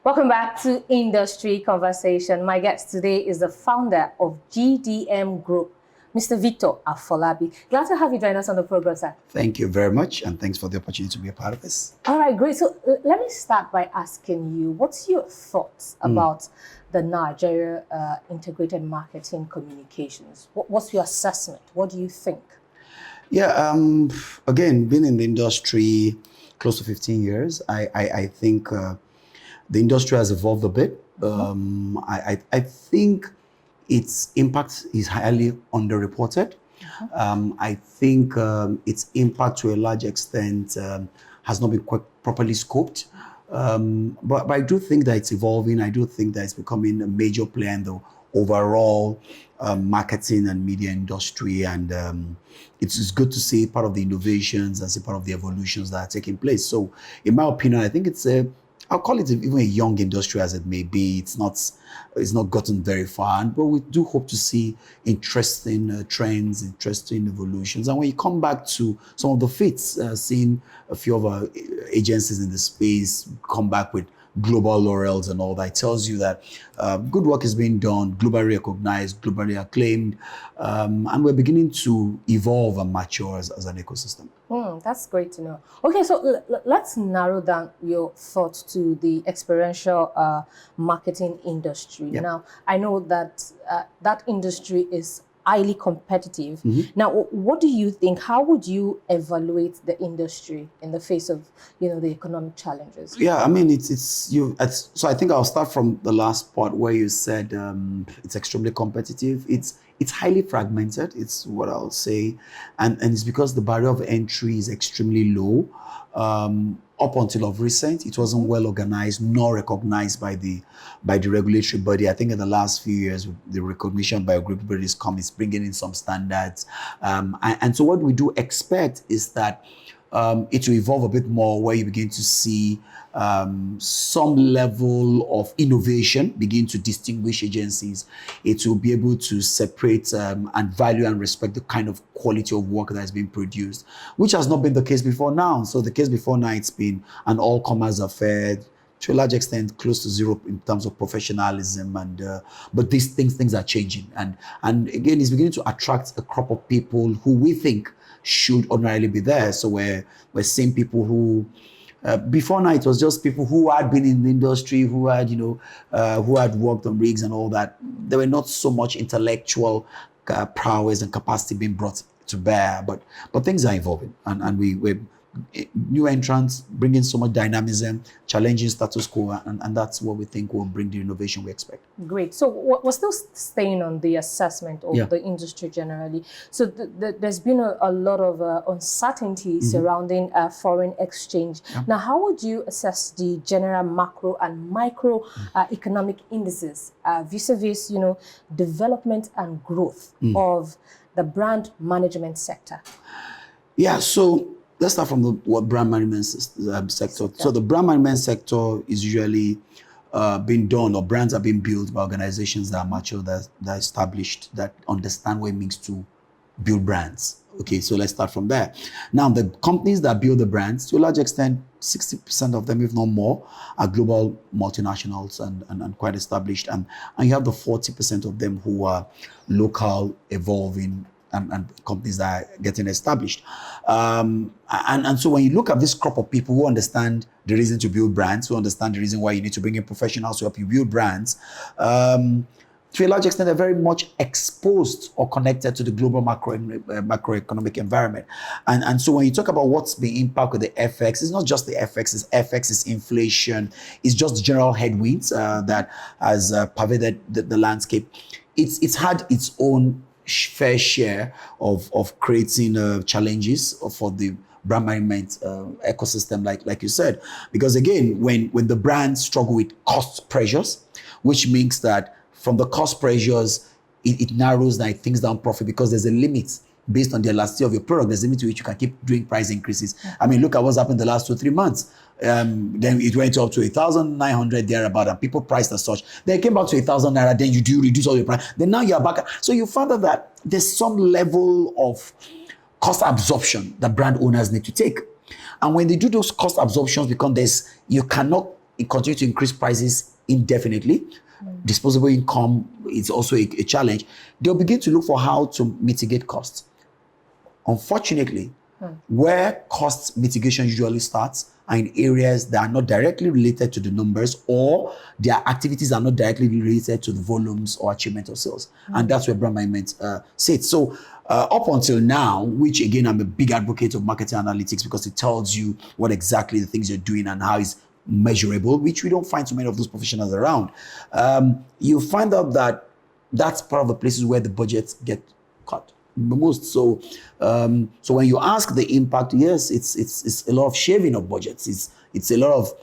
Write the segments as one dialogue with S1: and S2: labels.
S1: Welcome back to Industry Conversation. My guest today is the founder of GDM Group, Mr. Victor Afolabi. Glad to have you join us on the program, sir.
S2: Thank you very much, and thanks for the opportunity to be a part of this.
S1: All right, great. So let me start by asking you, what's your thoughts about the Nigeria integrated marketing communications? What's your assessment? What do you think?
S2: Yeah, again, being in the industry close to 15 years, I think the industry has evolved a bit. I think its impact is highly underreported. I think its impact to a large extent has not been quite properly scoped. But I do think that it's evolving. I do think that it's becoming a major player in the overall marketing and media industry. And it's good to see part of the innovations and see part of the evolutions that are taking place. So in my opinion, I think I'll call it even a young industry as it may be. It's not gotten very far, but we do hope to see interesting trends, interesting evolutions. And when you come back to some of the feats, seeing a few of our agencies in the space come back with global laurels and all that, it tells you that good work is being done, globally recognized, globally acclaimed, and we're beginning to evolve and mature as an ecosystem.
S1: That's great to know. Okay, so let's narrow down your thoughts to the experiential marketing industry.
S2: Yeah.
S1: Now, I know that that industry is highly competitive. Now, what do you think? How would you evaluate the industry in the face of, the economic challenges?
S2: Yeah, I mean, so I think I'll start from the last part where you said it's extremely competitive. It's highly fragmented. It's what I'll say, and it's because the barrier of entry is extremely low. Up until of recent, it wasn't well organized nor recognized by the regulatory body. I think in the last few years, the recognition by a group of bodies is bringing in some standards. And so what we do expect is that it will evolve a bit more, where you begin to see some level of innovation begin to distinguish agencies. It will be able to separate and value and respect the kind of quality of work that has been produced, which has not been the case before now. So the case before now, it's been an all-comers affair, to a large extent close to zero in terms of professionalism, and but these things are changing, and again, it's beginning to attract a crop of people who we think should ordinarily be there. So we're seeing people who before now it was just people who had been in the industry, who had who had worked on rigs and all that. There were not so much intellectual prowess and capacity being brought to bear, but things are evolving, and we're new entrants bringing so much dynamism, challenging status quo, and that's what we think will bring the innovation we expect.
S1: Great. So we're still staying on the assessment of the industry generally. So there's been a lot of uncertainty surrounding foreign exchange. Now, how would you assess the general macro and micro economic indices vis-a-vis, development and growth of the brand management sector?
S2: Yeah, so let's start from what brand management sector. So the brand management sector is usually being done, or brands are being built by organizations that are mature, that are established, that understand what it means to build brands. Okay, so let's start from there. Now, the companies that build the brands, to a large extent, 60% of them, if not more, are global multinationals and quite established. And you have the 40% of them who are local, evolving, and companies that are getting established. And so when you look at this crop of people who understand the reason to build brands, who understand the reason why you need to bring in professionals to help you build brands, to a large extent, they're very much exposed or connected to the global macroeconomic environment. And so when you talk about what's being impacted with the FX, it's not just the FX, it's inflation, it's just general headwinds that has pervaded the landscape. It's had its own fair share of creating challenges for the brand management ecosystem, like you said, because again, when the brands struggle with cost pressures, which means that from the cost pressures, it narrows down, it thinks down profit, because there's a limit based on the elasticity of your product. There's a limit to which you can keep doing price increases. I mean, look at what's happened the last 2-3 months. Then it went up to 1,900 thereabout, and people priced as such. Then it came back to 1,000 naira. Then you do reduce all your price. Then now you're back. So you found out that there's some level of cost absorption that brand owners need to take. And when they do those cost absorptions, because you cannot continue to increase prices indefinitely, disposable income is also a challenge, they'll begin to look for how to mitigate costs. Unfortunately, where cost mitigation usually starts are in areas that are not directly related to the numbers, or their activities are not directly related to the volumes or achievement of sales. And that's where brand management sits. So up until now, which again, I'm a big advocate of marketing analytics because it tells you what exactly the things you're doing and how it's measurable, which we don't find too many of those professionals around. You find out that that's part of the places where the budgets get cut the most. So when you ask the impact, yes, it's a lot of shaving of budgets. It's a lot of,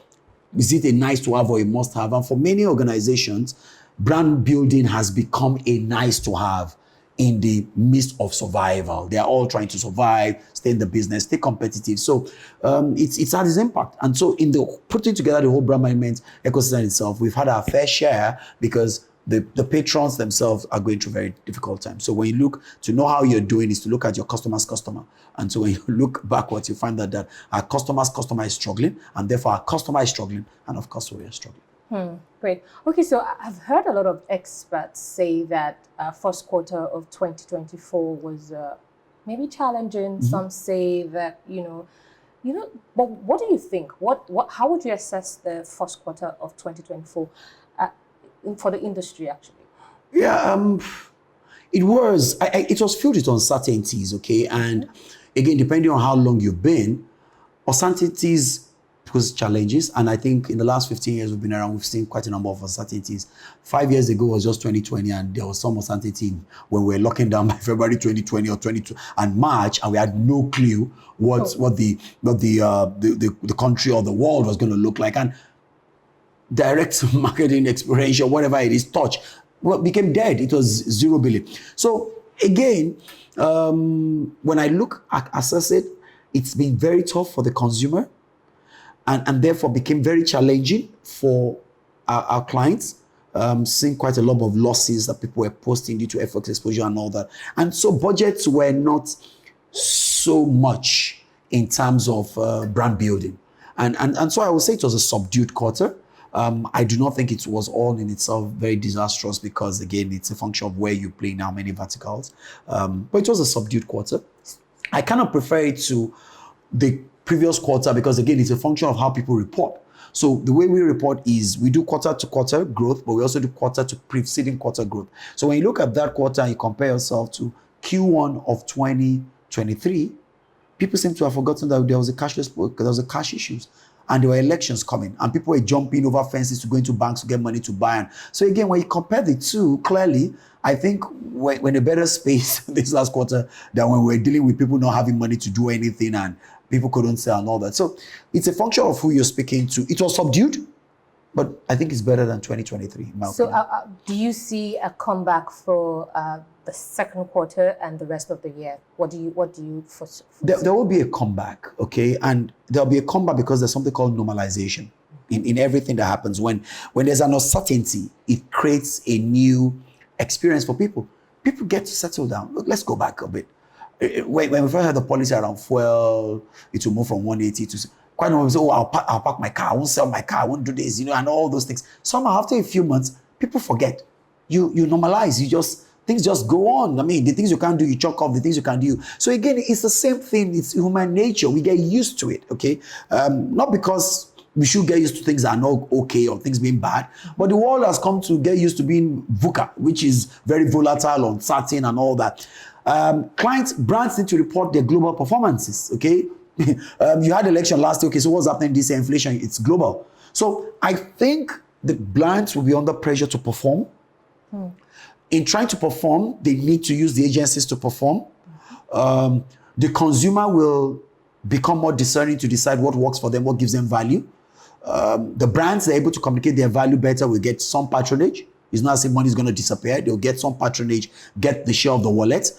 S2: is it a nice to have or a must have? And for many organizations, brand building has become a nice to have in the midst of survival. They are all trying to survive, stay in the business, stay competitive. So it's had its impact. And so in the putting together the whole brand management ecosystem itself, we've had our fair share because the patrons themselves are going through very difficult times. So when you look to know how you're doing is to look at your customer's customer. And so when you look backwards, you find that our customer's customer is struggling, and therefore our customer is struggling, and of course we are struggling.
S1: Great. Okay, so I've heard a lot of experts say that first quarter of 2024 was maybe challenging. Some say that, but what do you think? How would you assess the first quarter of 2024 for the industry, actually?
S2: Yeah, it was filled with uncertainties, okay? And again, depending on how long you've been, uncertainties because challenges, and I think in the last 15 years we've been around, we've seen quite a number of uncertainties. 5 years ago was just 2020, and there was some uncertainty when we were locking down by February 2020 or 22 and March, and we had no clue what the country or the world was going to look like. And direct marketing, experiential, whatever it is, touch, became dead. It was 0 billion. So again, when I assess it, it's been very tough for the consumer. And therefore became very challenging for our clients, seeing quite a lot of losses that people were posting due to FX exposure and all that. And so budgets were not so much in terms of brand building. And so I would say it was a subdued quarter. I do not think it was all in itself very disastrous because, again, it's a function of where you play now, many verticals. But it was a subdued quarter. I cannot prefer it to the previous quarter because, again, it's a function of how people report. So the way we report is we do quarter to quarter growth, but we also do quarter to preceding quarter growth. So when you look at that quarter and you compare yourself to Q1 of 2023, people seem to have forgotten that there was a cashless book, because there was a cash issues. And there were elections coming, and people were jumping over fences to go into banks to get money to buy. And so again, when you compare the two, clearly, I think we're in a better space this last quarter than when we were dealing with people not having money to do anything and people couldn't sell and all that. So it's a function of who you're speaking to. It was subdued, but I think it's better than 2023.
S1: So do you see a comeback for the second quarter and the rest of the year? What do you foresee?
S2: There will be a comeback, okay? And there'll be a comeback because there's something called normalization in everything that happens. When there's an uncertainty, it creates a new experience for people. People get to settle down. Look, let's go back a bit. When we first had the policy around fuel, it will move from 180 to quite a number of people say, I'll park my car, I won't sell my car, I won't do this, and all those things. Somehow after a few months, people forget. You normalize, things just go on. I mean, the things you can't do, you chalk off the things you can do. So again, it's the same thing. It's human nature. We get used to it, okay? Not because we should get used to things that are not okay or things being bad, but the world has come to get used to being VUCA, which is very volatile, uncertain, and all that. Brands need to report their global performances, okay? You had election last year, okay, so what's happening this year? Inflation, it's global. So I think the brands will be under pressure to perform. In trying to perform, they need to use the agencies to perform. The consumer will become more discerning to decide what works for them, what gives them value. The brands that are able to communicate their value better will get some patronage. It's not as if money is going to disappear. They'll get some patronage, get the share of the wallet.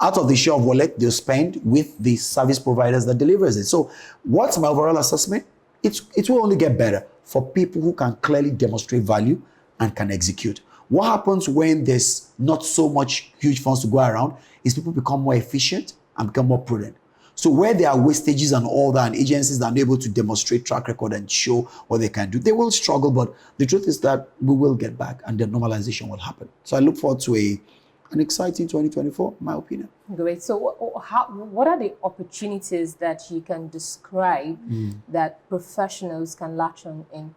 S2: Out of the share of wallet, they'll spend with the service providers that delivers it. So what's my overall assessment? It will only get better for people who can clearly demonstrate value and can execute. What happens when there's not so much huge funds to go around is people become more efficient and become more prudent. So where there are wastages and all that, and agencies that are unable to demonstrate track record and show what they can do, they will struggle. But the truth is that we will get back and the normalization will happen. So I look forward to an exciting 2024, in my opinion.
S1: Great. So what are the opportunities that you can describe that professionals can latch on in,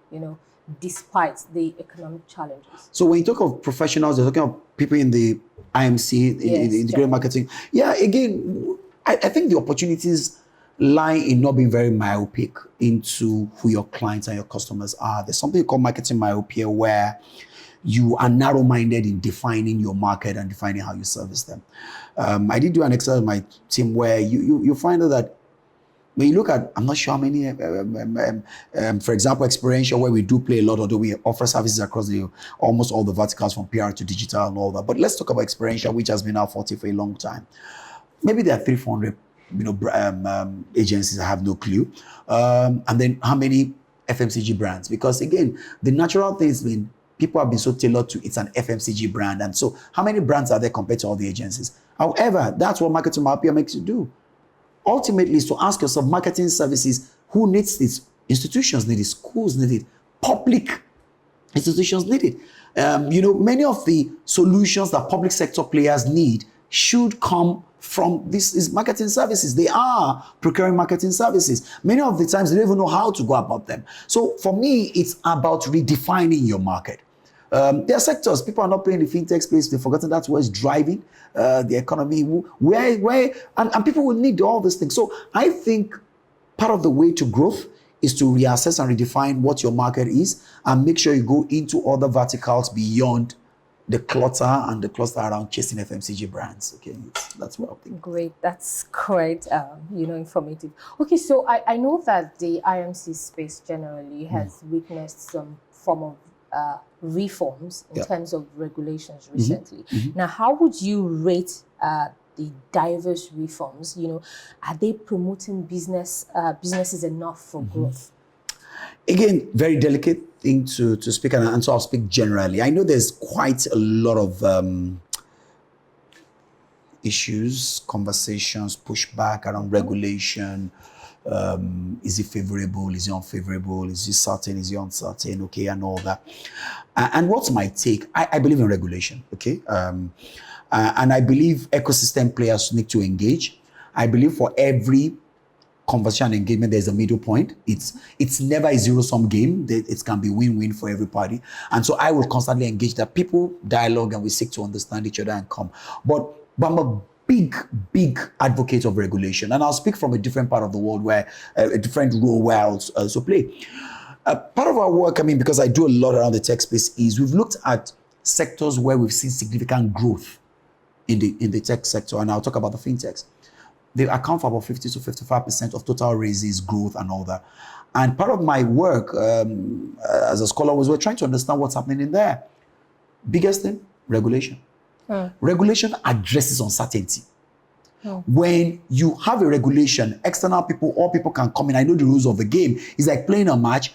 S1: despite the economic challenges?
S2: So when you talk of professionals, you're talking of people in the IMC, in integrated marketing. Yeah, again, I think the opportunities lie in not being very myopic into who your clients and your customers are. There's something called marketing myopia, where you are narrow-minded in defining your market and defining how you service them. I did do an exercise with my team where you find out that when you look at, I'm not sure how many, for example, experiential, where we do play a lot, although we offer services across almost all the verticals from PR to digital and all that. But let's talk about experiential, which has been out 40 for a long time. Maybe there are 300, agencies. I have no clue. And then how many FMCG brands? Because again, the natural thing has been, people have been so tailored to it's an FMCG brand. And so how many brands are there compared to all the agencies? However, that's what marketing myopia makes you do. Ultimately, is to ask yourself, marketing services, who needs this? Institutions need it, schools need it, public institutions need it. Many of the solutions that public sector players need should come from these marketing services. They are procuring marketing services. Many of the times they don't even know how to go about them. So for me, it's about redefining your market. There are sectors, people are not playing the fintech space. They've forgotten that's what's driving the economy, and people will need all these things. So I think part of the way to growth is to reassess and redefine what your market is and make sure you go into other verticals beyond the clutter and the cluster around chasing FMCG brands. Okay, that's what I think.
S1: Great, that's quite informative. Okay, so I know that the IMC space generally has witnessed some form of reforms in terms of regulations recently. Now, how would you rate the diverse reforms? Are they promoting businesses enough for growth?
S2: Again, very delicate thing to speak, and so I'll speak generally. I know there's quite a lot of issues, conversations, pushback around regulation. Is it favorable? Is it unfavorable? Is it certain? Is it uncertain? Okay, and all that. And what's my take? I believe in regulation, okay? And I believe ecosystem players need to engage. I believe for every conversation and engagement, there's a middle point. It's never a zero-sum game. It can be win-win for everybody. And so I will constantly engage that people dialogue and we seek to understand each other and come. But I'm a big advocate of regulation. And I'll speak from a different part of the world where a different role where I also play. Part of our work, because I do a lot around the tech space, is we've looked at sectors where we've seen significant growth in the tech sector. And I'll talk about the fintechs. They account for about 50 to 55% of total raises, growth, and all that. And part of my work as a scholar was we're trying to understand what's happening in there. Biggest thing, regulation. Regulation addresses uncertainty. When you have a regulation, external people, all people can come in. I know the rules of the game. It's like playing a match.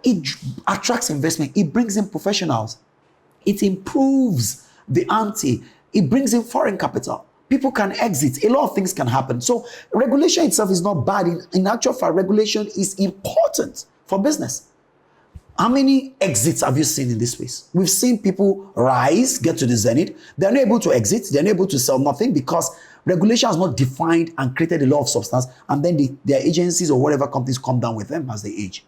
S2: It attracts investment. It brings in professionals. It improves the ante. It brings in foreign capital. People can exit. A lot of things can happen. So regulation itself is not bad. In actual fact, regulation is important for business. How many exits have you seen in this space? We've seen people rise, get to the zenith. They're not able to exit. They're not able to sell nothing because regulation has not defined and created a lot of substance. And then their agencies or whatever companies come down with them as they age.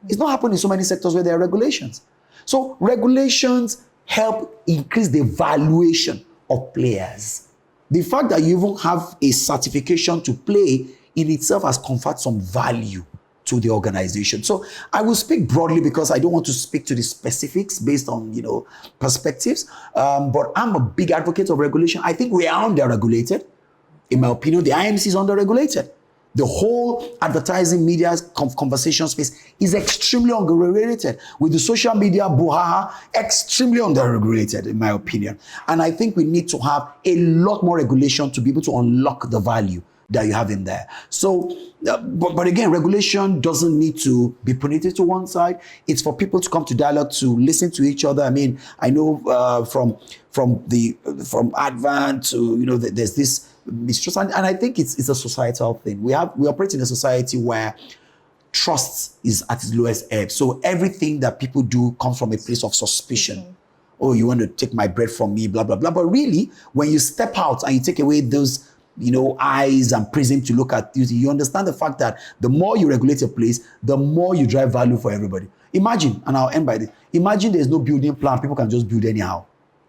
S2: It's not happening in so many sectors where there are regulations. So regulations help increase the valuation of players. The fact that you even have a certification to play in itself has conferred some value to the organization. So I will speak broadly because I don't want to speak to the specifics based on, perspectives. But I'm a big advocate of regulation. I think we are under-regulated. In my opinion, the IMC is under-regulated. The whole advertising media conversation space is extremely under-regulated. With the social media brouhaha, extremely under-regulated, in my opinion. And I think we need to have a lot more regulation to be able to unlock the value that you have in there. So, but again, regulation doesn't need to be punitive to one side. It's for people to come to dialogue, to listen to each other. I know from Advent to, there's this mistrust. And I think it's a societal thing. We operate in a society where trust is at its lowest ebb. So everything that people do comes from a place of suspicion. Oh, you want to take my bread from me, blah, blah, blah. But really, when you step out and you take away those, eyes and prism to look at you understand the fact that the more you regulate a place, the more you drive value for everybody. Imagine, and I'll end by this, imagine there's no building plan, people can just build anyhow.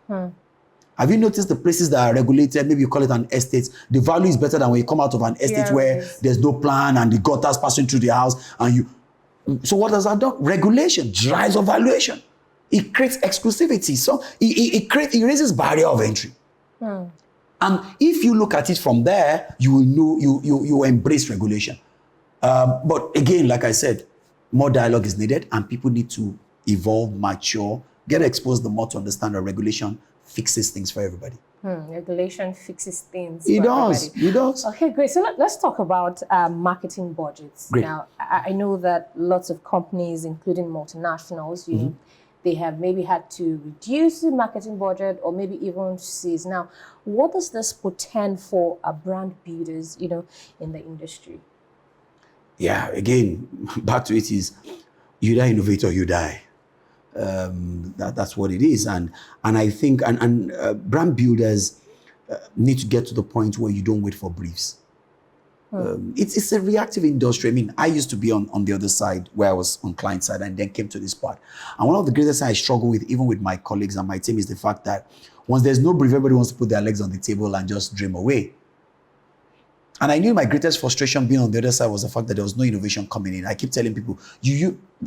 S2: Have you noticed the places that are regulated, maybe you call it an estate, the value is better than when you come out of an estate where there's no plan and the gutters passing through the house so what does that do? Regulation drives up valuation. It creates exclusivity. So it raises barrier of entry. And if you look at it from there, you will know, you embrace regulation. But again, like I said, more dialogue is needed and people need to evolve, mature, get exposed the more to understand that regulation fixes things for everybody.
S1: Regulation fixes things
S2: It
S1: for
S2: does.
S1: everybody.
S2: It does.
S1: Okay, great. So let's talk about marketing budgets.
S2: Great.
S1: Now, I know that lots of companies, including multinationals, you know, they have maybe had to reduce the marketing budget or maybe even cease. Now, what does this portend for brand builders, in the industry?
S2: Yeah, again, back to it is, you either innovate or you die. That's what it is. And I think brand builders need to get to the point where you don't wait for briefs. It's a reactive industry. I mean, I used to be on the other side where I was on client side and then came to this part. And one of the greatest things I struggle with, even with my colleagues and my team, is the fact that once there's no brief, everybody wants to put their legs on the table and just dream away. And I knew my greatest frustration being on the other side was the fact that there was no innovation coming in. I keep telling people,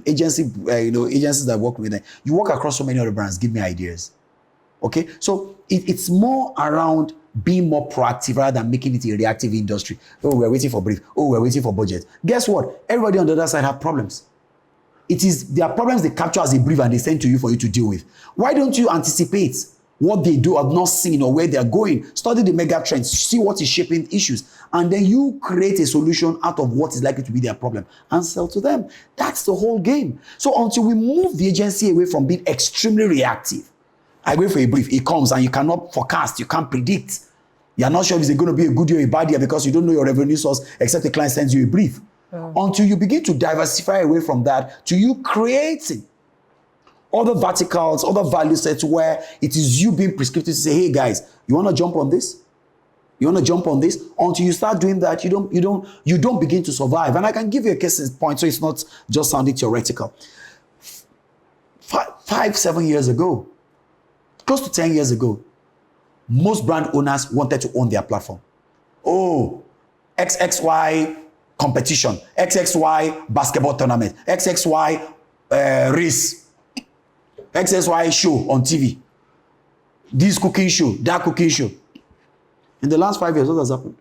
S2: agencies that work with them, you work across so many other brands, give me ideas. Okay, so it's more around being more proactive rather than making it a reactive industry. Oh, we're waiting for brief. Oh, we're waiting for budget. Guess what? Everybody on the other side have problems. There are problems they capture as a brief and they send to you for you to deal with. Why don't you anticipate what they do have not seen or where they're going? Study the mega trends, see what is shaping issues, and then you create a solution out of what is likely to be their problem and sell to them. That's the whole game. So until we move the agency away from being extremely reactive, I wait for a brief, it comes and you cannot forecast, you can't predict. You're not sure if it's going to be a good year or a bad year because you don't know your revenue source except the client sends you a brief. Until you begin to diversify away from that, to you creating other verticals, other value sets where it is you being prescriptive to say, hey guys, you want to jump on this? You want to jump on this? Until you start doing that, you don't begin to survive. And I can give you a case in point so it's not just sounding theoretical. 5-7 years ago, close to 10 years ago, most brand owners wanted to own their platform. Oh, XXY competition, XXY basketball tournament, XXY race, XXY show on TV, this cooking show, that cooking show. In the last 5 years, what has happened?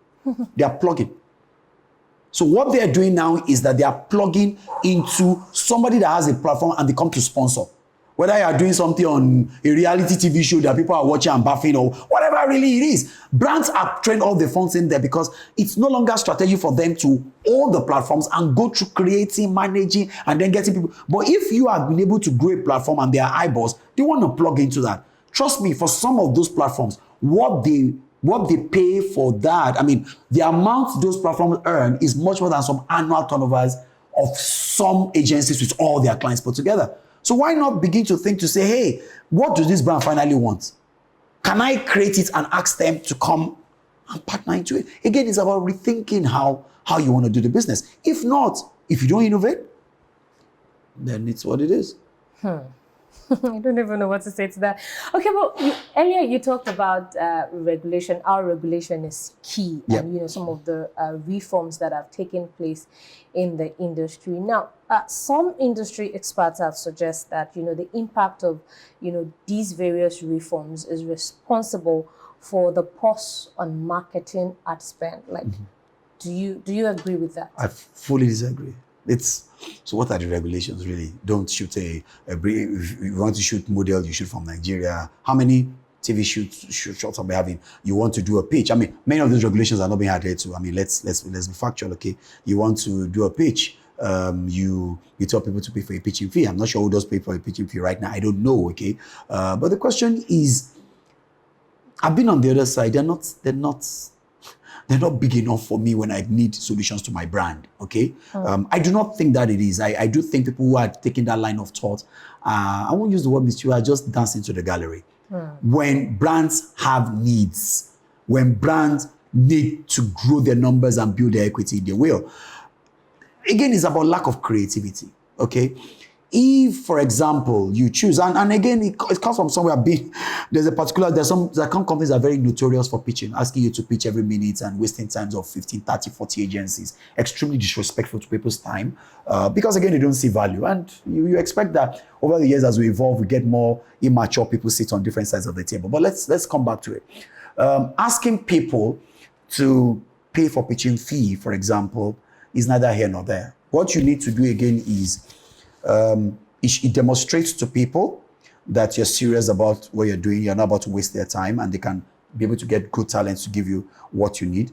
S2: They are plugging. So what they are doing now is that they are plugging into somebody that has a platform and they come to sponsor. Whether you are doing something on a reality TV show that people are watching and baffing or whatever really it is, brands are throwing all the funds in there because it's no longer strategy for them to own the platforms and go through creating, managing, and then getting people. But if you have been able to grow a platform and they are eyeballs, they want to plug into that. Trust me, for some of those platforms, what they pay for that, I mean, the amount those platforms earn is much more than some annual turnovers of some agencies with all their clients put together. So why not begin to think to say, hey, what does this brand finally want? Can I create it and ask them to come and partner into it? Again, it's about rethinking how you want to do the business. If not, if you don't innovate, then it's what it is.
S1: I don't even know what to say to that. Okay, well, earlier you talked about regulation. Our regulation is key, and some of the reforms that have taken place in the industry. Now, some industry experts have suggested that the impact of these various reforms is responsible for the pause on marketing ad spend. Like, do you agree with that?
S2: I fully disagree. So what are the regulations really? Don't shoot a brief. If you want to shoot model, you shoot from Nigeria. How many TV shots are we having? You want to do a pitch. I mean, many of these regulations are not being adhered to. I mean, let's be factual, okay? You want to do a pitch. You tell people to pay for a pitching fee. I'm not sure who does pay for a pitching fee right now. I don't know, okay? But the question is, I've been on the other side. They're not they're not big enough for me when I need solutions to my brand, okay? I do not think that it is. I do think people who are taking that line of thought, I won't use the word mischief, just dance into the gallery. When brands have needs, when brands need to grow their numbers and build their equity, they will. Again, it's about lack of creativity, okay? If, for example, you choose, and again, it comes from somewhere big. There's some companies that are very notorious for pitching, asking you to pitch every minute and wasting times of 15, 30, 40 agencies. Extremely disrespectful to people's time because, again, they don't see value. And you expect that over the years as we evolve, we get more immature people sit on different sides of the table. But let's come back to it. Asking people to pay for pitching fee, for example, is neither here nor there. What you need to do again is it demonstrates to people that you're serious about what you're doing. You're not about to waste their time, and they can be able to get good talents to give you what you need.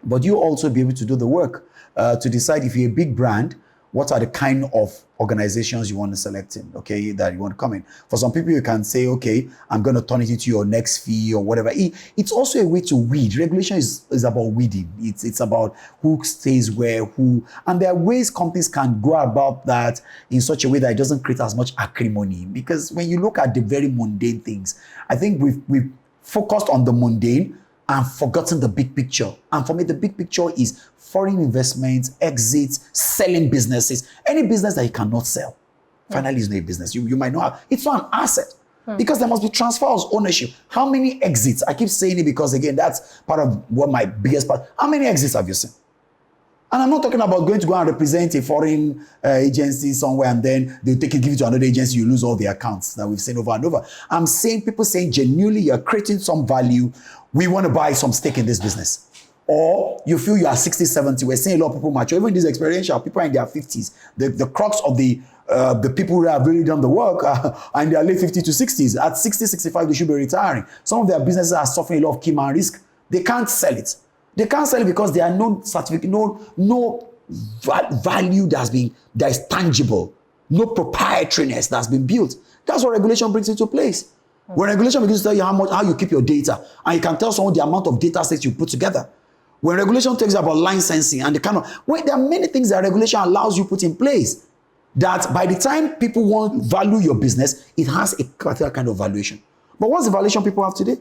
S2: But you also be able to do the work to decide if you're a big brand, what are the kind of organizations you want to select in, okay, that you want to come in. For some people, you can say, okay, I'm going to turn it into your next fee or whatever. It's also a way to weed. Regulation is about weeding. It's about who stays where, who, and there are ways companies can go about that in such a way that it doesn't create as much acrimony. Because when you look at the very mundane things, I think we've focused on the mundane and forgotten the big picture. And for me, the big picture is foreign investments, exits, selling businesses. Any business that you cannot sell, finally is not a business. You might not have. It's not an asset because there must be transfer of ownership. How many exits? I keep saying it because, again, that's part of what my biggest part. How many exits have you seen? And I'm not talking about going to go and represent a foreign agency somewhere and then they'll take it, give it to another agency, you lose all the accounts that we've seen over and over. I'm saying people saying genuinely you're creating some value. We want to buy some stake in this business. Or you feel you are 60, 70. We're seeing a lot of people mature. Even these experiential people are in their 50s. The crux of the people who have really done the work are in their late 50s to 60s. At 60, 65, they should be retiring. Some of their businesses are suffering a lot of key man risk. They can't sell it. They can't sell it because there are no certificate, no value that is tangible, no proprietariness that's been built. That's what regulation brings into place. When regulation begins to tell you how you keep your data, and you can tell someone the amount of data sets you put together. When regulation talks about licensing and there are many things that regulation allows you put in place that by the time people want value your business, it has a particular kind of valuation. But what's the valuation people have today?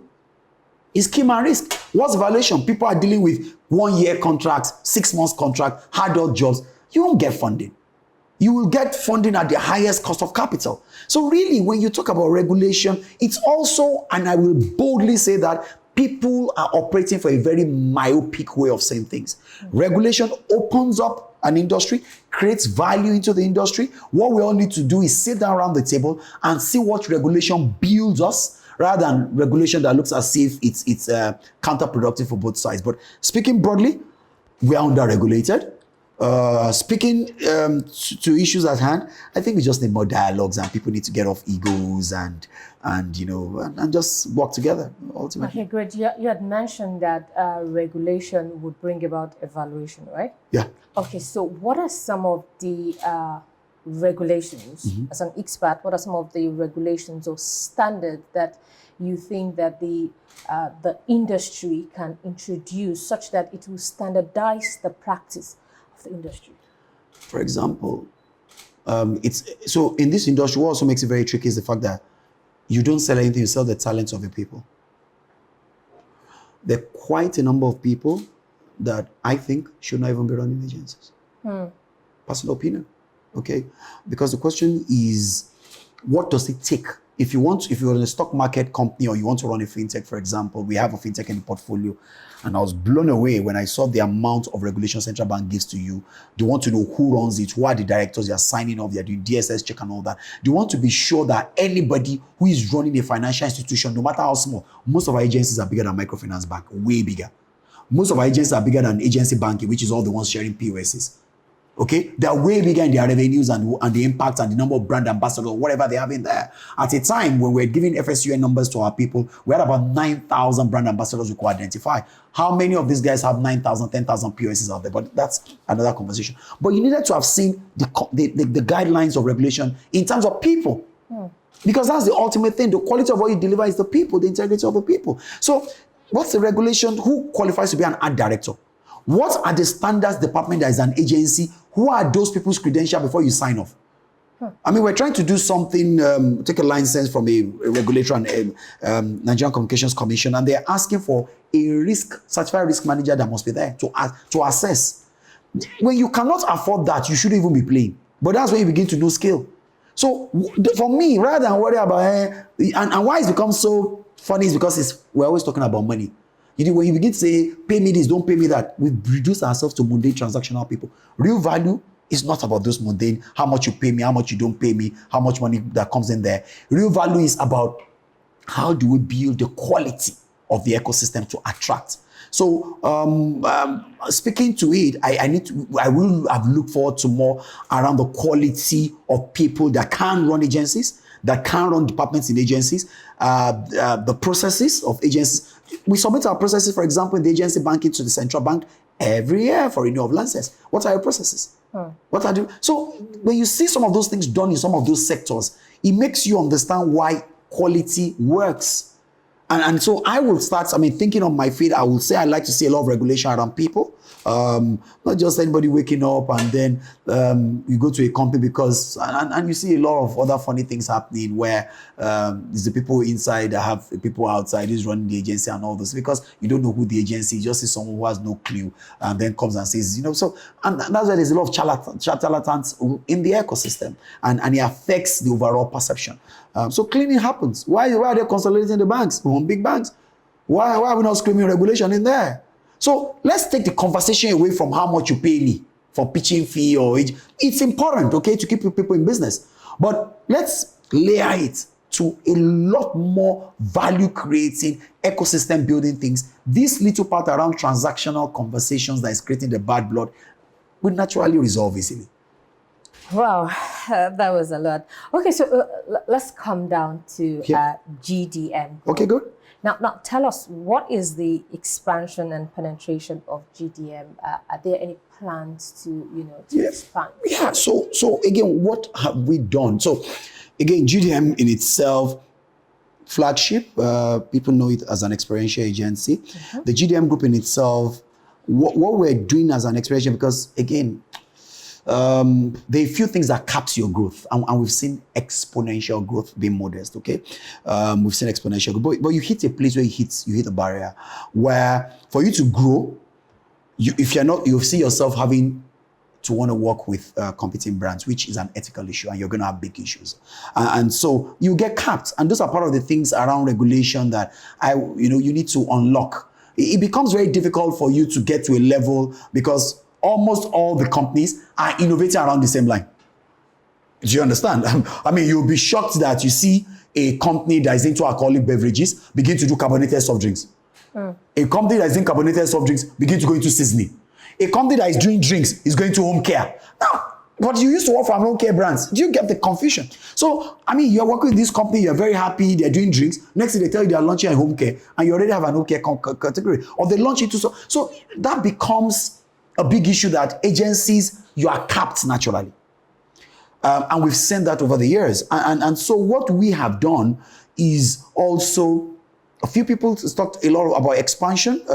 S2: It's key man risk. What's the valuation? People are dealing with 1-year contracts, 6 months contract, hard jobs. You won't get funding. You will get funding at the highest cost of capital. So really, when you talk about regulation, it's also, and I will boldly say that, people are operating for a very myopic way of saying things. Regulation opens up an industry, creates value into the industry. What we all need to do is sit down around the table and see what regulation builds us, rather than regulation that looks as if it's counterproductive for both sides. But speaking broadly, we are under-regulated. Speaking to issues at hand, I think we just need more dialogues, and people need to get off egos and just work together ultimately.
S1: Okay, great. You had mentioned that regulation would bring about evaluation, right?
S2: Yeah.
S1: Okay, so what are some of the regulations, as an expert, what are some of the regulations or standards that you think that the industry can introduce such that it will standardize the practice of the industry?
S2: For example, so in this industry, what also makes it very tricky is the fact that you don't sell anything, you sell the talents of your people. There are quite a number of people that I think should not even be running agencies. Personal opinion, okay? Because the question is, what does it take? If you're in a stock market company or you want to run a fintech, for example, we have a fintech in the portfolio, and I was blown away when I saw the amount of regulation central bank gives to you. They want to know who runs it, who are the directors, they are signing off, they are doing DSS check and all that. They want to be sure that anybody who is running a financial institution, no matter how small, most of our agencies are bigger than microfinance bank, way bigger. Most of our agencies are bigger than agency banking, which is all the ones sharing POSs. Okay, they are way bigger in their revenues and the impact and the number of brand ambassadors, whatever they have in there. At a time when we're giving FSUN numbers to our people, we had about 9,000 brand ambassadors we could identify. How many of these guys have 9,000, 10,000 POSs out there? But that's another conversation. But you needed to have seen the guidelines of regulation in terms of people. Because that's the ultimate thing. The quality of what you deliver is the people, the integrity of the people. So What's the regulation? Who qualifies to be an art director? What are the standards department that is an agency? Who are those people's credentials before you sign off? I mean, we're trying to do something, take a license from a regulator and Nigerian Communications Commission, and they're asking for a certified risk manager that must be there to assess. When you cannot afford that, you shouldn't even be playing. But that's when you begin to know skill. So for me, rather than worry about, and why it's become so funny is because we're always talking about money. When you begin to say, pay me this, don't pay me that, we reduce ourselves to mundane transactional people. Real value is not about those mundane, how much you pay me, how much you don't pay me, how much money that comes in there. Real value is about how do we build the quality of the ecosystem to attract. So speaking to it, I will have looked forward to more around the quality of people that can run agencies, that can run departments in agencies, the processes of agencies. We submit our processes, for example, in the agency banking to the central bank every year for renewal of license. What are your processes? What are you? So when you see some of those things done in some of those sectors, it makes you understand why quality works. And so I will start, thinking on my feet, I will say I like to see a lot of regulation around people. Not just anybody waking up and then you go to a company because, and you see a lot of other funny things happening where there's the people inside that have the people outside who's running the agency and all this, because you don't know who the agency is, you just see someone who has no clue and then comes and says, so, and that's why there's a lot of charlatans in the ecosystem, and it affects the overall perception. So cleaning happens. Why are they consolidating the banks? We want big banks. Why are we not screaming regulation in there? So let's take the conversation away from how much you pay me for pitching fee or age. It's important, okay, to keep people in business. But let's layer it to a lot more value creating, ecosystem building things. This little part around transactional conversations that is creating the bad blood will naturally resolve easily.
S1: Wow, that was a lot. Okay, so let's come down to GDM.
S2: Okay, good.
S1: Now, tell us, what is the expansion and penetration of GDM? Are there any plans to expand?
S2: Yeah. So again, what have we done? So again, GDM in itself, flagship. People know it as an experiential agency. Mm-hmm. The GDM group in itself, what we're doing as an experiential, because again, there are a few things that caps your growth, and we've seen exponential growth being modest. Okay, we've seen exponential growth, but you hit a place where you hit a barrier where for you to grow, you'll see yourself having to want to work with competing brands, which is an ethical issue, and you're going to have big issues, and so you get capped, and those are part of the things around regulation that you need to unlock. It becomes very difficult for you to get to a level because almost all the companies are innovating around the same line. Do you understand? You'll be shocked that you see a company that is into alcoholic beverages begin to do carbonated soft drinks. A company that is in carbonated soft drinks begin to go into seasoning. A company that is doing drinks is going to home care. Now, but you used to work for home care brands. Do you get the confusion? So, you're working with this company, you're very happy, they're doing drinks. Next thing they tell you they are launching a home care, and you already have an home care category. Or they launch it to so that becomes a big issue that agencies, you are capped naturally. And we've seen that over the years. And so what we have done is also, a few people talked a lot about expansion,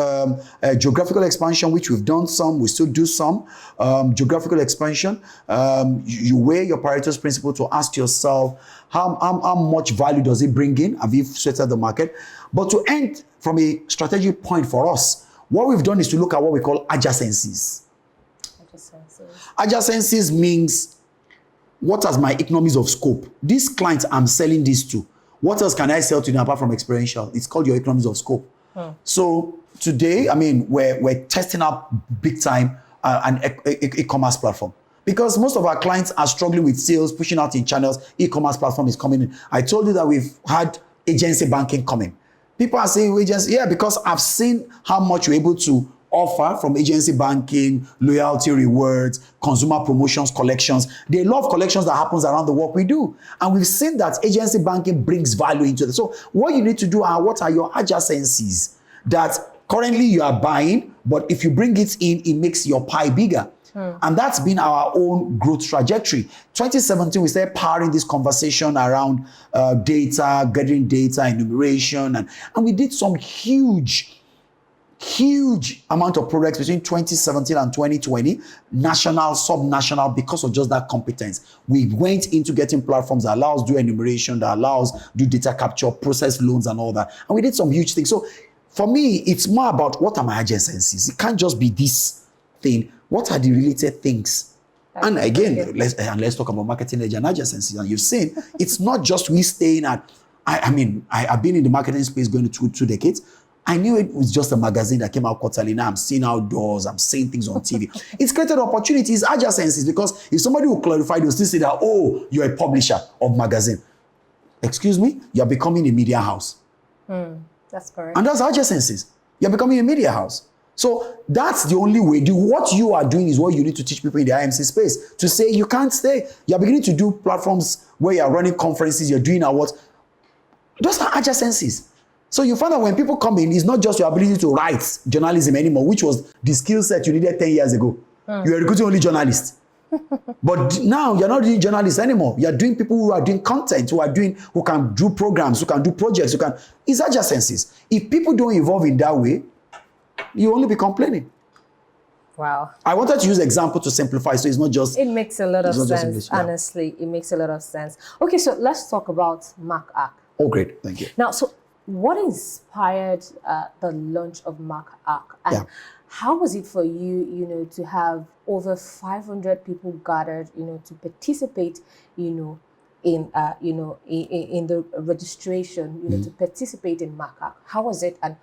S2: geographical expansion, which we've done some, we still do some. Geographical expansion, you weigh your Pareto's principle to ask yourself, how much value does it bring in? Have you sweated the market? But to end from a strategic point for us, what we've done is to look at what we call adjacencies. Adjacencies means, what are my economies of scope? This client I'm selling this to, what else can I sell to them apart from experiential? It's called your economies of scope. So today, we're testing out big time an e-commerce platform. Because most of our clients are struggling with sales, pushing out in channels, e-commerce platform is coming in. I told you that we've had agency banking coming. People are saying agency, because I've seen how much you're able to offer from agency banking, loyalty rewards, consumer promotions, collections. There are a lot of collections that happens around the work we do. And we've seen that agency banking brings value into it. So what you need to do are, what are your adjacencies that currently you are buying, but if you bring it in, it makes your pie bigger. And that's been our own growth trajectory. 2017, we started powering this conversation around data, gathering data, enumeration, and we did some huge huge amount of progress between 2017 and 2020, national, sub-national, because of just that competence. We went into getting platforms that allows do enumeration, that allows do data capture, process loans and all that. And we did some huge things. So for me, it's more about what are my adjacencies. It can't just be this thing. What are the related things? And again, let's talk about marketing edge and adjacencies. And you've seen, it's not just we staying at, I've been in the marketing space going to two decades. I knew it was just a magazine that came out quarterly. Now I'm seeing outdoors, I'm seeing things on TV. It's created opportunities, adjacencies, because if somebody will clarify, they'll still say that, oh, you're a publisher of magazine. Excuse me? You're becoming a media house.
S1: That's correct.
S2: And that's adjacencies. You're becoming a media house. So that's the only way. What you are doing is what you need to teach people in the IMC space. To say you can't stay. You're beginning to do platforms where you're running conferences, you're doing awards. Those are adjacencies. So you find that when people come in, it's not just your ability to write journalism anymore, which was the skill set you needed 10 years ago. You were recruiting only journalists. But now you're not doing journalists anymore. You're doing people who are doing content, who can do programs, who can do projects, it's adjacencies. If people don't evolve in that way, you only be complaining.
S1: Wow.
S2: I wanted to use example to simplify, so it's not just...
S1: It makes a lot of sense, honestly. It makes a lot of sense. Okay, so let's talk about MacArc.
S2: Oh, great. Thank you.
S1: Now, so what inspired the launch of MacArc? And how was it for you, to have over 500 people gathered, to participate, in the registration, to participate in MacArc? How was it? And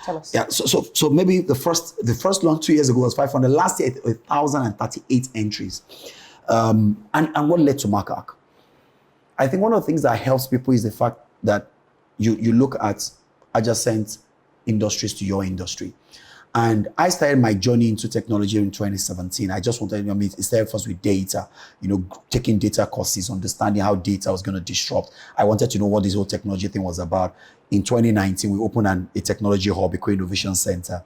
S1: tell us.
S2: Yeah, so maybe the first launch 2 years ago was 500. Last year, 1,038 entries. And what led to MacArc? I think one of the things that helps people is the fact that you look at adjacent industries to your industry. And I started my journey into technology in 2017. I just wanted, it started first with data, taking data courses, understanding how data was going to disrupt. I wanted to know what this whole technology thing was about. In 2019, we opened a technology hub, a co-innovation center.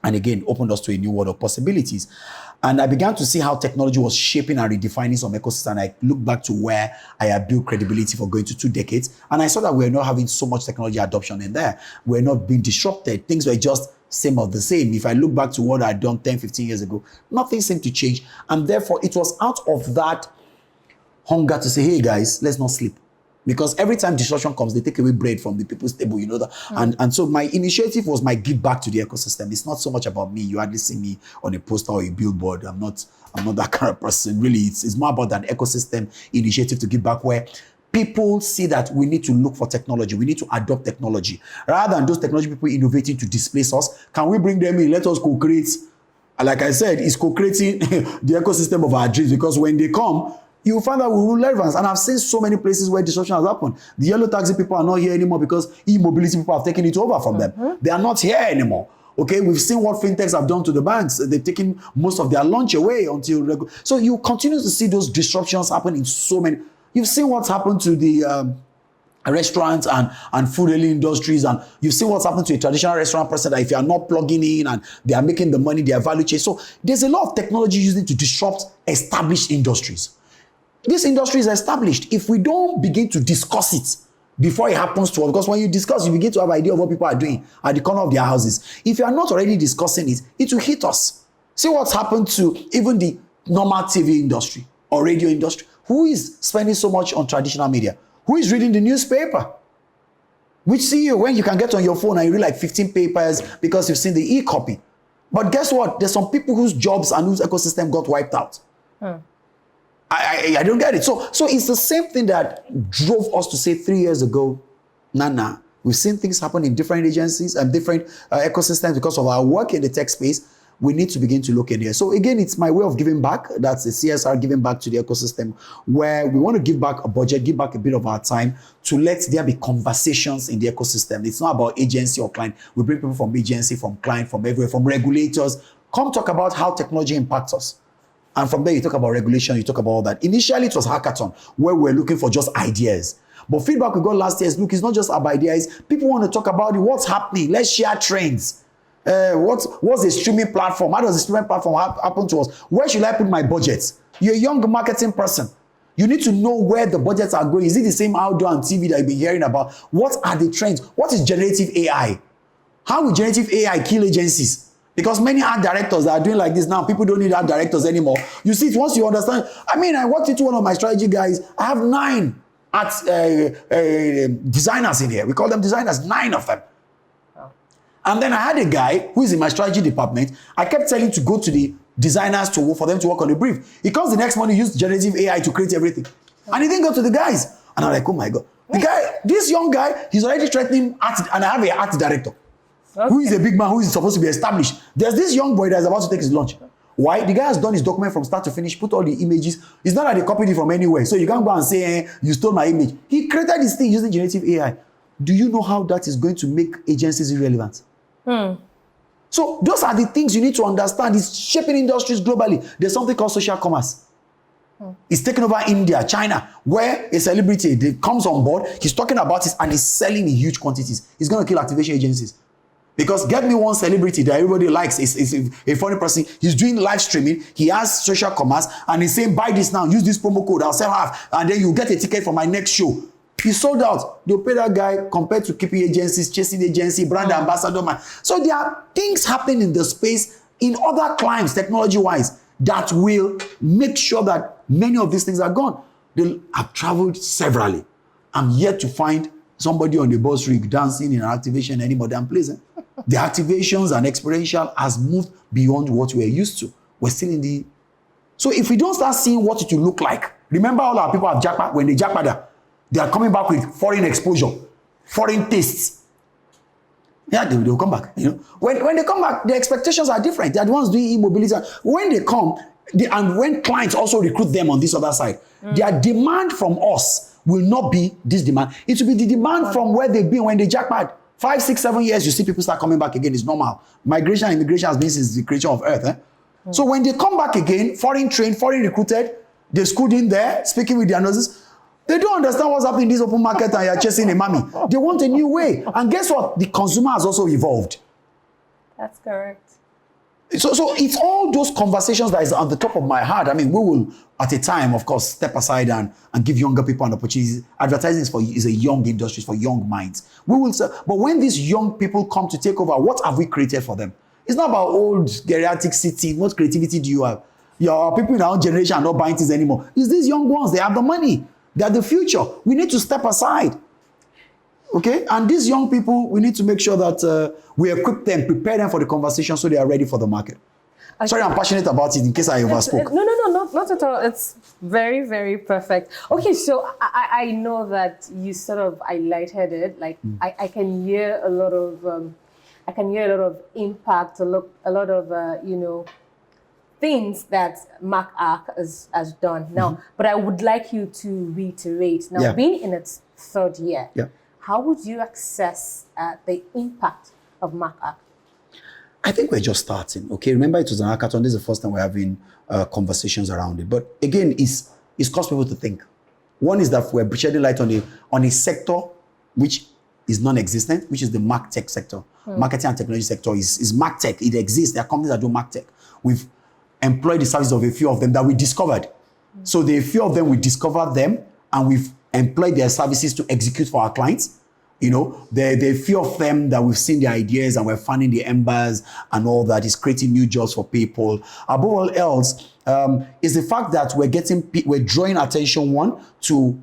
S2: And again, opened us to a new world of possibilities. And I began to see how technology was shaping and redefining some ecosystems. And I looked back to where I had built credibility for going to 2 decades. And I saw that we're not having so much technology adoption in there. We're not being disrupted. Things were just same of the same. If I look back to what I'd done 10, 15 years ago, nothing seemed to change. And therefore, it was out of that hunger to say, hey guys, let's not sleep. Because every time disruption comes, they take away bread from the people's table, that. And so my initiative was my give back to the ecosystem. It's not so much about me. You hardly see me on a poster or a billboard. I'm not that kind of person. Really, it's more about an ecosystem initiative to give back, where people see that we need to look for technology. We need to adopt technology. Rather than those technology people innovating to displace us, can we bring them in? Let us co-create. Like I said, it's co-creating the ecosystem of our dreams, because when they come, you will find that we will relevance. And I've seen so many places where disruption has happened. The yellow taxi people are not here anymore because e-mobility people have taken it over from them. They are not here anymore. Okay, we've seen what fintechs have done to the banks. They've taken most of their lunch away until... So you continue to see those disruptions happen in so many... You've seen what's happened to the restaurants and food delivery industries, and you've seen what's happened to a traditional restaurant person that if you are not plugging in and they are making the money, their value chain. So there's a lot of technology used to disrupt established industries. This industry is established. If we don't begin to discuss it before it happens to us, because when you discuss, you begin to have an idea of what people are doing at the corner of their houses. If you are not already discussing it, it will hit us. See what's happened to even the normal TV industry or radio industry. Who is spending so much on traditional media? Who is reading the newspaper? Which CEO, when you can get on your phone and you read like 15 papers because you've seen the e-copy. But guess what? There's some people whose jobs and whose ecosystem got wiped out. I don't get it. So it's the same thing that drove us to say 3 years ago, nah. We've seen things happen in different agencies and different ecosystems because of our work in the tech space. We need to begin to look in here. So again, it's my way of giving back. That's the CSR, giving back to the ecosystem, where we want to give back a budget, give back a bit of our time to let there be conversations in the ecosystem. It's not about agency or client. We bring people from agency, from client, from everywhere, from regulators. Come talk about how technology impacts us. And from there, you talk about regulation, you talk about all that. Initially, it was hackathon, where we're looking for just ideas. But feedback we got last year is, look, it's not just about ideas. People want to talk about it. What's happening? Let's share trends. What's the streaming platform? How does the streaming platform happen to us? Where should I put my budgets? You're a young marketing person. You need to know where the budgets are going. Is it the same outdoor and TV that you've been hearing about? What are the trends? What is generative AI? How will generative AI kill agencies? Because many art directors that are doing like this now, people don't need art directors anymore. You see it once you understand. I mean, I walked into one of my strategy guys. I have 9 art designers in here. We call them designers, 9 of them. Wow. And then I had a guy who is in my strategy department. I kept telling him to go to the designers for them to work on the brief. He comes the next morning, use generative AI to create everything. And he didn't go to the guys. And I'm like, oh my God. The guy, this young guy, he's already threatening art, and I have an art director. Okay. Who is a big man, who is supposed to be established. There's this young boy that's about to take his lunch. Why? The guy has done his document from start to finish, put all the images. It's not that they copied it from anywhere. So you can't go and say, you stole my image. He created this thing using generative AI. Do you know how that is going to make agencies irrelevant? So those are the things you need to understand. It's shaping industries globally. There's something called social commerce. It's taken over India, China, where a celebrity comes on board, he's talking about it, and he's selling in huge quantities. He's going to kill activation agencies. Because get me one celebrity that everybody likes is a funny person. He's doing live streaming. He has social commerce, and he's saying, buy this now, use this promo code, I'll sell half, and then you get a ticket for my next show. He sold out. They'll pay that guy compared to keeping agencies, chasing agency, brand ambassador man. So there are things happening in the space in other climes, technology-wise, that will make sure that many of these things are gone. They have traveled severally. I'm yet to find somebody on the bus rig dancing in an activation any more than pleasant. The activations and experiential has moved beyond what we're used to. We're still in the... So if we don't start seeing what it will look like, remember all our people have jackpot. When they jackpot, they are coming back with foreign exposure, foreign tastes. Yeah, they will come back. You know, when they come back, the expectations are different. They are the ones doing e-mobility. When they come, and when clients also recruit them on this other side, their demand from us will not be this demand. It will be the demand from where they've been when they jackpot. 5, 6, 7 years, you see people start coming back again. It's normal. Migration and immigration has been since the creation of Earth. So when they come back again, foreign trained, foreign recruited, they schooled in there, speaking with their noses, they don't understand what's happening in this open market and you're chasing a mommy. They want a new way. And guess what? The consumer has also evolved. That's correct. So it's all those conversations that is on the top of my heart. I mean, we will, at a time, of course, step aside and give younger people an opportunity. Advertising is a young industry, for young minds. We will, but when these young people come to take over, what have we created for them? It's not about old geriatric city. What creativity do you have? Your people in our own generation are not buying things anymore. It's these young ones. They have the money. They are the future. We need to step aside. Okay? And these young people, we need to make sure that we equip them, prepare them for the conversation so they are ready for the market. Okay. Sorry, I'm passionate about it in case I overspoke.
S1: No, not at all. It's very, very perfect. Okay, so I know that you sort of highlighted it. Like I can hear a lot of impact, a lot of things that MacArc has done now. But I would like you to reiterate now, being in its 3rd year. How would you assess the impact of MacArc?
S2: I think we're just starting. Okay, remember it was an hackathon. This is the first time we're having conversations around it. But again, it's caused people to think. One is that we're shedding light on a sector which is non-existent, which is the MarTech sector. Marketing and technology sector is MarTech. It exists. There are companies that do MarTech. We've employed the services of a few of them that we discovered. So the few of them, we discovered them, and we've employed their services to execute for our clients. You know, there are a few of them that we've seen their ideas and we're fanning the embers and all that. Is creating new jobs for people. Above all else, is the fact that we're drawing attention, one, to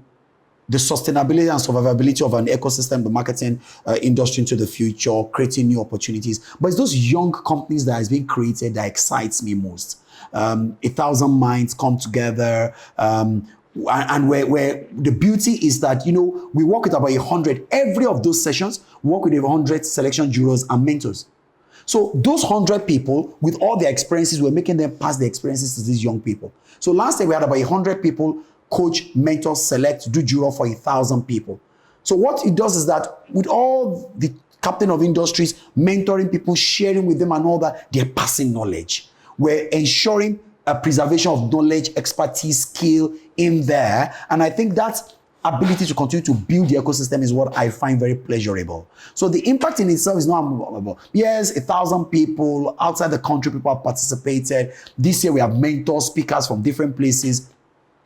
S2: the sustainability and survivability of an ecosystem, the marketing industry into the future, creating new opportunities. But it's those young companies that is being created that excites me most. 1,000 minds come together, and where the beauty is that, we work with about 100. Every of those sessions, we work with 100 selection jurors and mentors. So those 100 people, with all their experiences, we're making them pass the experiences to these young people. So last year, we had about 100 people coach, mentor, select, do juror for 1,000 people. So what it does is that with all the captain of industries, mentoring people, sharing with them and all that, they're passing knowledge. We're ensuring a preservation of knowledge, expertise, skill in there. And I think that ability to continue to build the ecosystem is what I find very pleasurable. So the impact in itself is not about, yes, 1,000 people outside the country, people have participated. This year we have mentors, speakers from different places.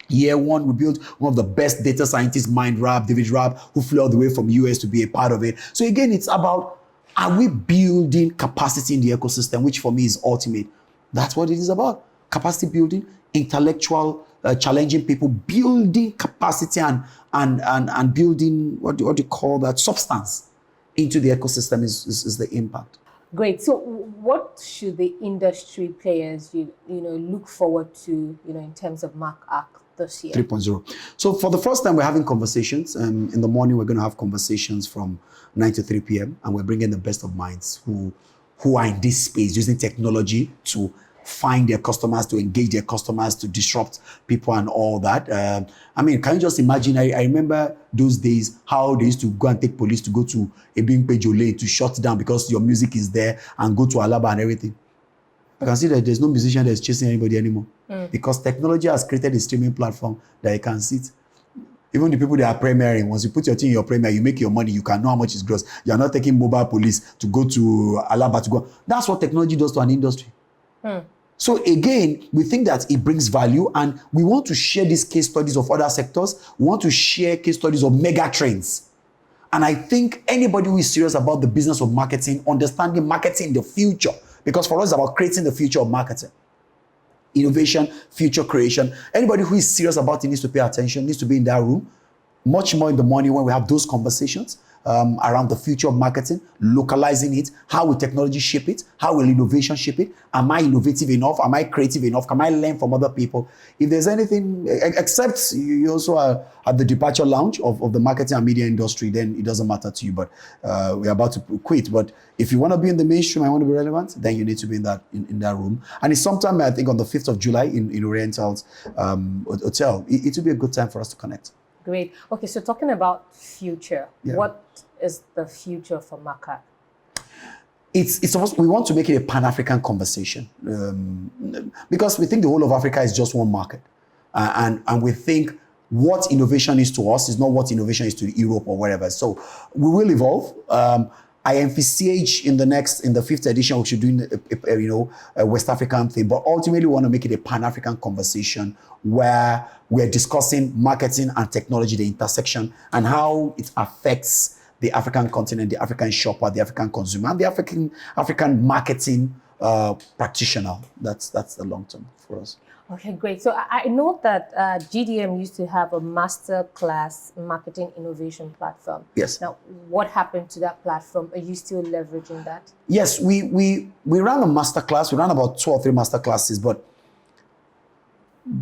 S2: Year one, we built one of the best data scientists, David Raab, who flew all the way from US to be a part of it. So again, it's about Are we building capacity in the ecosystem, which for me is ultimate? That's what it is about. Capacity building, intellectual, challenging people, building capacity and building, what do you call that, substance into the ecosystem is the impact.
S1: Great. So what should the industry players, look forward to, in terms of MarkArc this year?
S2: 3.0. So for the first time, we're having conversations. In the morning, we're going to have conversations from 9 to 3 p.m. And we're bringing the best of minds who are in this space, using technology to find their customers, to engage their customers, to disrupt people and all that. Can you just imagine? I remember those days, how they used to go and take police to go to Ebimpejo Lane to shut down because your music is there, and go to Alaba and everything. I can see that there's no musician that's chasing anybody anymore because technology has created a streaming platform that you can sit. Even the people that are premiering, once you put your thing in your premiere, you make your money, you can know how much is gross. You're not taking mobile police to go to Alaba to go. That's what technology does to an industry. So again, we think that it brings value, and we want to share these case studies of other sectors. We want to share case studies of mega trends. And I think anybody who is serious about the business of marketing, understanding marketing in the future, because for us it's about creating the future of marketing, innovation, future creation. Anybody who is serious about it needs to pay attention, needs to be in that room, much more in the morning when we have those conversations around the future of marketing, localizing it, how will technology shape it, how will innovation shape it, am I innovative enough, am I creative enough, can I learn from other people? If there's anything, except you also are at the departure lounge of the marketing and media industry, then it doesn't matter to you, but we're about to quit. But if you want to be in the mainstream and want to be relevant, then you need to be in that room. And it's sometime, I think, on the 5th of July in Oriental's hotel. It will be a good time for us to connect.
S1: Great. Okay, so talking about future, what is the future for MarkArc?
S2: We want to make it a Pan-African conversation because we think the whole of Africa is just one market. And we think what innovation is to us is not what innovation is to Europe or wherever. So we will evolve. I envisage in the 5th edition, we should do a West African thing, but ultimately we want to make it a Pan-African conversation where we're discussing marketing and technology, the intersection, and how it affects the African continent, the African shopper, the African consumer, and the African marketing practitioner. That's the long term for us.
S1: Okay, great. So I know that GDM used to have a master class marketing innovation platform.
S2: Yes.
S1: Now, what happened to that platform? Are you still leveraging that?
S2: Yes, we ran a master class. We ran about 2 or 3 master classes, but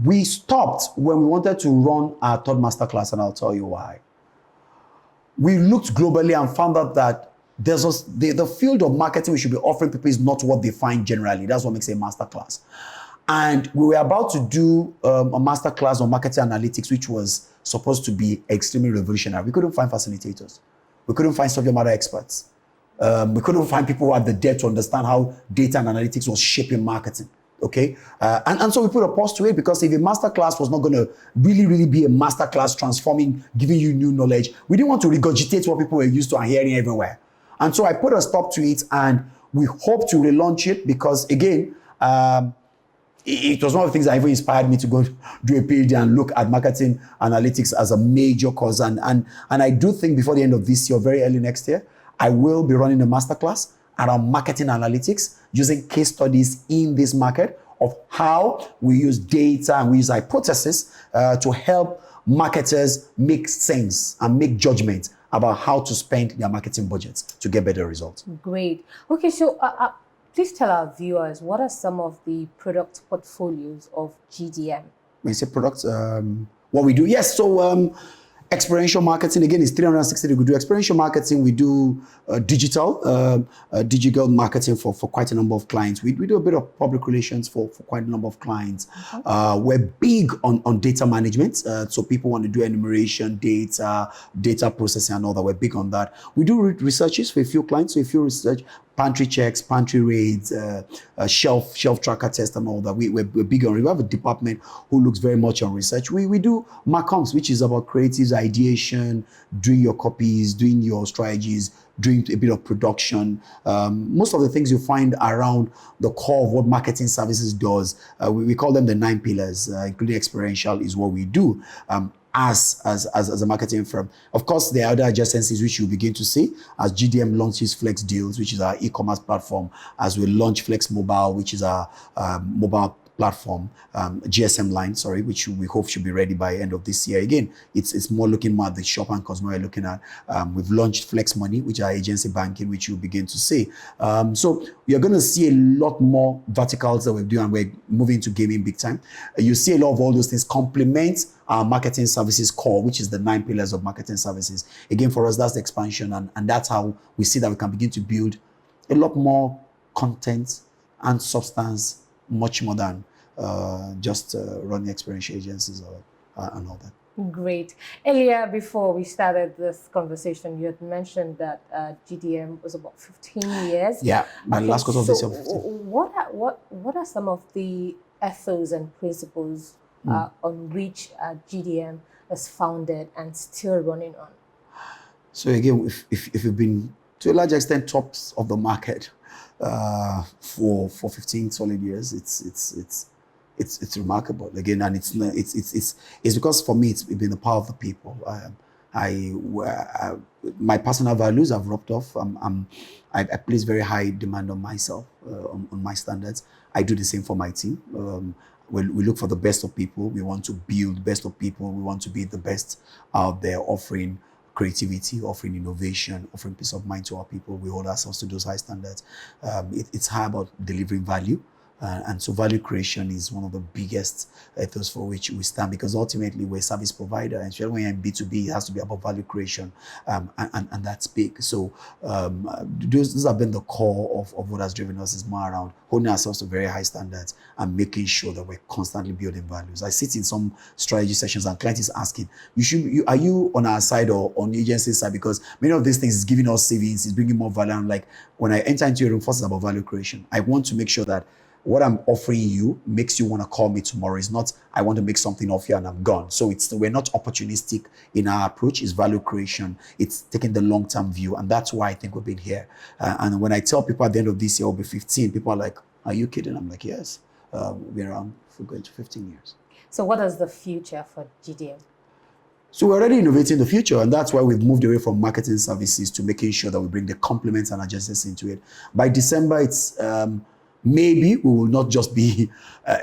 S2: we stopped when we wanted to run our 3rd master class, and I'll tell you why. We looked globally and found out that the field of marketing we should be offering people is not what they find generally. That's what makes a master class. And we were about to do a master class on marketing analytics, which was supposed to be extremely revolutionary. We couldn't find facilitators. We couldn't find subject matter experts. We couldn't find people who had the depth to understand how data and analytics was shaping marketing. Okay, and so we put a pause to it, because if a master class was not going to really be a master class transforming, giving you new knowledge, we didn't want to regurgitate what people were used to and hearing everywhere. And so I put a stop to it, and we hope to relaunch it because, again, it was one of the things that even inspired me to go do a PhD and look at marketing analytics as a major cause. And I do think before the end of this year, very early next year, I will be running a masterclass around marketing analytics, using case studies in this market of how we use data and we use hypotheses to help marketers make sense and make judgments about how to spend their marketing budgets to get better results.
S1: Great. Okay, so please tell our viewers, what are some of the product portfolios of GDM?
S2: When you say products, what we do? Yes, so experiential marketing, again, is 360 degree. We do experiential marketing. We do digital marketing for quite a number of clients. We do a bit of public relations for quite a number of clients. We're big on data management. So people want to do enumeration, data processing and all that. We're big on that. We do researches for a few clients. So if you research pantry checks, pantry raids, shelf tracker tests and all that. We're big on it. We have a department who looks very much on research. We do MarComs, which is about creatives, ideation, doing your copies, doing your strategies, doing a bit of production. Most of the things you find around the core of what marketing services does, we call them the 9 pillars, including experiential is what we do. as a marketing firm. Of course, there are other adjacencies which you'll begin to see as GDM launches Flex Deals, which is our e-commerce platform, as we launch Flex Mobile, which is our mobile platform, GSM line, sorry, which we hope should be ready by end of this year. Again, it's more looking more at the shop and consumer we're looking at. We've launched Flex Money, which are agency banking, which you'll begin to see. So you're going to see a lot more verticals that we're doing, and we're moving to gaming big time. You see a lot of all those things complement our marketing services core, which is the 9 pillars of marketing services. Again, for us, that's the expansion, and that's how we see that we can begin to build a lot more content and substance, much more than just running experiential agencies and all that.
S1: Great. Earlier, before we started this conversation, you had mentioned that GDM was about 15 years.
S2: Yeah, my last quarter of this year.
S1: What are some of the ethos and principles on which GDM is founded and still running on?
S2: So again, if you've been to a large extent tops of the market for 15 solid years, it's remarkable again, and it's because for me it's been the power of the people. My personal values have rubbed off. I place very high demand on myself, on my standards. I do the same for my team. We look for the best of people. We want to build the best of people. We want to be the best out there, offering creativity, offering innovation, offering peace of mind to our people. We hold ourselves to those high standards. It's high about delivering value. And so value creation is one of the biggest ethos for which we stand, because ultimately we're a service provider, and especially when you're in B2B, it has to be about value creation, and that's big. So those have been the core of what has driven us, is more around holding ourselves to very high standards and making sure that we're constantly building values. I sit in some strategy sessions and client is asking, are you on our side or on the agency side? Because many of these things is giving us savings, is bringing more value. I'm like, when I enter into a room, first it's about value creation. I want to make sure that what I'm offering you makes you want to call me tomorrow. It's not, I want to make something off you and I'm gone. So we're not opportunistic in our approach. It's value creation. It's taking the long-term view. And that's why I think we've been here. And when I tell people at the end of this year, I'll be 15, people are like, are you kidding? I'm like, yes, we've been around for going to 15 years.
S1: So what is the future for GDM?
S2: So we're already innovating the future, and that's why we've moved away from marketing services to making sure that we bring the complements and adjacencies into it. By December, it's maybe we will not just be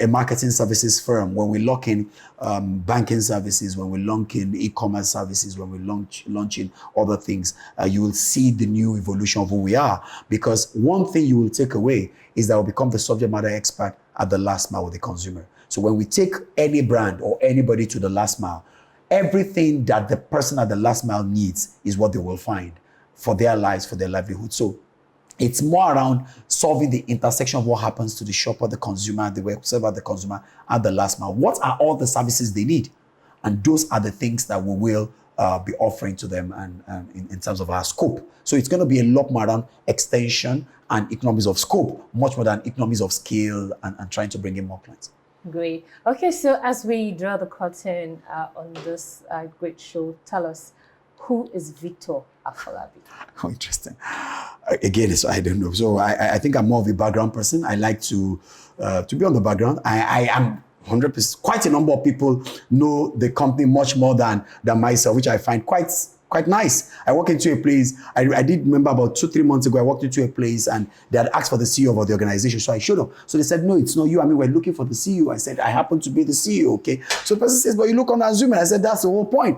S2: a marketing services firm. When we lock in banking services, when we launch in e-commerce services, when we launch in other things, you will see the new evolution of who we are. Because one thing you will take away is that we'll become the subject matter expert at the last mile with the consumer. So when we take any brand or anybody to the last mile, everything that the person at the last mile needs is what they will find for their lives, for their livelihood. So it's more around solving the intersection of what happens to the shopper, the consumer, the web server, the consumer at the last mile. What are all the services they need? And those are the things that we will be offering to them and in terms of our scope. So it's going to be a lot more around extension and economies of scope, much more than economies of scale and trying to bring in more clients.
S1: Great. Okay, so as we draw the curtain on this great show, tell us, who is Victor Afolabi?
S2: Oh, interesting. Again, I don't know. So I think I'm more of a background person. I like to be on the background. I am 100%. Quite a number of people know the company much more than myself, which I find quite nice. I walk into a place, I did remember about 2-3 months ago, I walked into a place and they had asked for the CEO of the organization. So I showed up. So they said, no, it's not you. I mean, we're looking for the CEO. I said, I happen to be the CEO, okay? So the person says, but you look unassuming. I said, that's the whole point.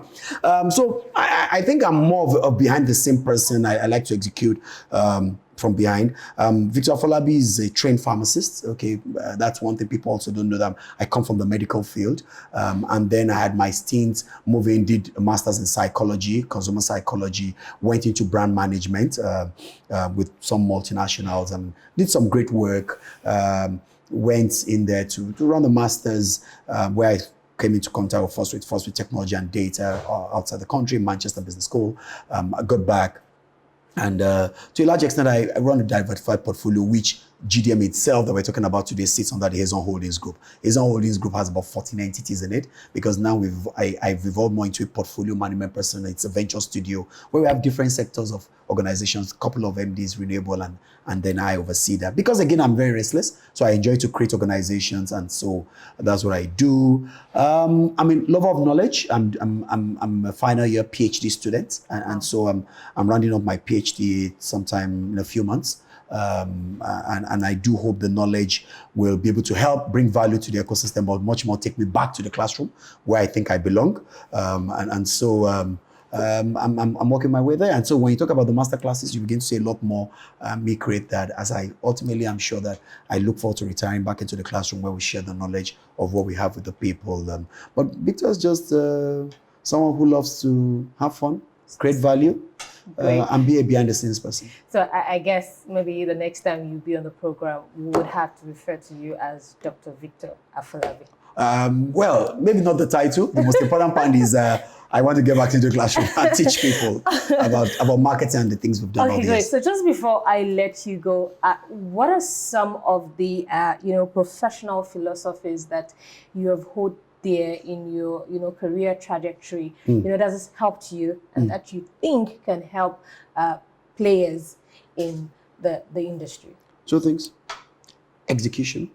S2: So I think I'm more of a behind the scene person. I like to execute from behind. Victor Afolabi is a trained pharmacist. Okay, that's one thing people also don't know, that I come from the medical field. And then I had my stint moving, did a master's in psychology, consumer psychology, went into brand management with some multinationals and did some great work. Went in there to run the master's where I came into contact first with technology and data outside the country, Manchester Business School. I got back. And to a large extent, I run a diversified portfolio, which GDM itself that we're talking about today sits under the Wholesome Holdings Group. Wholesome Holdings Group has about 14 entities in it because now I've evolved more into a portfolio management person. It's a venture studio where we have different sectors of organizations, a couple of MDs, renewable, and then I oversee that. Because again, I'm very restless, so I enjoy to create organizations, and so that's what I do. I'm a lover of knowledge. I'm a final year PhD student, and so I'm rounding up my PhD sometime in a few months. And I do hope the knowledge will be able to help bring value to the ecosystem, but much more take me back to the classroom where I think I belong. So I'm working my way there. And so when you talk about the master classes, you begin to see a lot more me create that, as I ultimately am sure that I look forward to retiring back into the classroom where we share the knowledge of what we have with the people. But Victor is just someone who loves to have fun, create value, and be a behind the scenes person.
S1: So I guess maybe the next time you be on the program, we would have to refer to you as Dr. Victor Afolabi.
S2: Well, maybe not the title. The most important part is I want to get back into the classroom and teach people about marketing and the things we've done.
S1: Okay, great. So just before I let you go, what are some of the professional philosophies that you have held there in your career trajectory? That has helped you and that you think can help players in the industry?
S2: Two things. Execution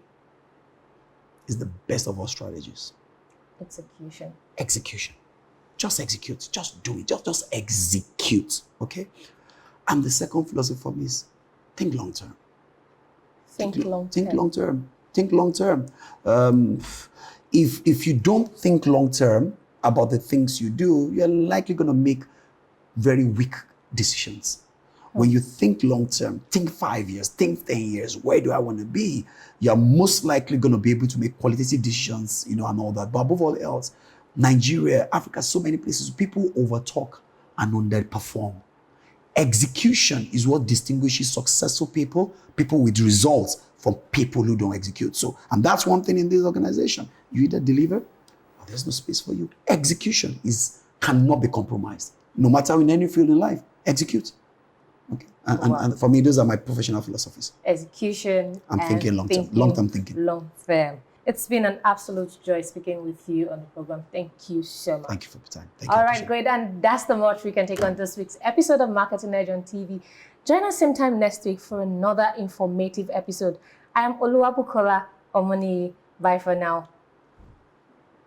S2: is the best of all strategies. Execution. Just execute. Just do it. Just execute. Okay? And the second philosophy for me is think long term. Think long term. If you don't think long term about the things you do, you're likely going to make very weak decisions. When you think long term, think 5 years, think 10 years, where do I want to be? You're most likely going to be able to make qualitative decisions, and all that. But above all else, Nigeria, Africa, so many places, people overtalk and underperform. Execution is what distinguishes successful people with results, from people who don't execute. So, and that's one thing in this organization. You either deliver or there's no space for you. Execution cannot be compromised. No matter in any field in life, execute. Okay. And for me, those are my professional philosophies.
S1: Execution.
S2: I'm thinking long-term thinking.
S1: Long-term. It's been an absolute joy speaking with you on the program. Thank you so much.
S2: Thank you for the time.
S1: All right, great. And that's the much we can take on this week's episode of Marketing Edge on TV. Join us same time next week for another informative episode. I am Oluwabukola Omoni. Bye for now.